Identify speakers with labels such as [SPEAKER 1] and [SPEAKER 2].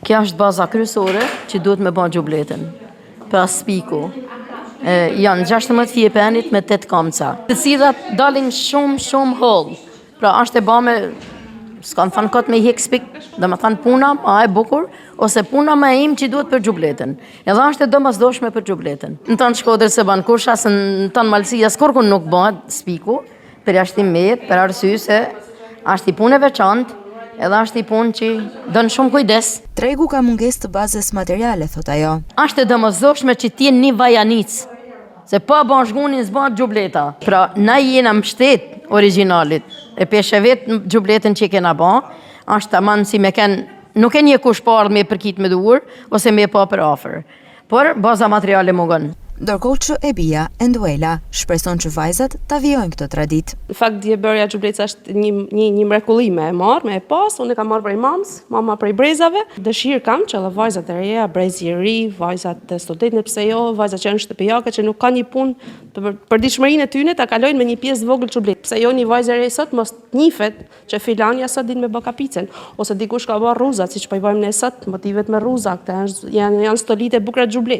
[SPEAKER 1] Kjo është baza kryesore që duhet me bën xhubletën. Pra spiku. Janë 16 fjepenit me 8 kamca. Të cilat dalin shumë holl. Pra është e bame, s'kan thënë kot me hek spik, dhe me thënë puna ma e bukur, ose puna ma im që duhet për xhubletën. Edhe është e domosdoshme për xhubletën. Në tonë Shkodër se ban kusha, se në tonë Malësia s'kurkun nuk bëhet spiku, për jashtim met, për arsye se është i punë e veçantë, edhe është i punë që dënë shumë kujdes.
[SPEAKER 2] Tregu ka mungesë të bazës materiale, thot ajo.
[SPEAKER 1] Është e domosdoshme që t'jen një vajanic, se pa ban shgunin s'ban xhubleta. Pra, na jena mbështet originalit, e peshe vetë xhubletën që kena ban, është tamam si me nuk e një kush parë me përkit me duhur, ose me pa për afer. Por, baza materiale mungon.
[SPEAKER 2] Ndërkohë që Ebia e Nduela shpreson që vajzat ta vijojnë këtë traditë.
[SPEAKER 3] Në fakt, djebërja xhubleca është një mrekulli me e marrë, me e pas, unë e kam marrë prej mamës, mama prej brezave. Dëshirë kam që edhe vajzat e reja, brezi i ri, vajzat e studentëve pse jo, vajzat që janë shtëpiake që nuk kanë një punë për ditshmërinë e tyre ta kalojnë me një pjesë vogël xhublet. Pse jo një vajzë e re sot mos njihet që filania sot din me bë kapicën, ose dikush ka bërë rruzat, siç po i bëjmë ne sot, motivet me rruza, këta janë stolite bukura xhublet.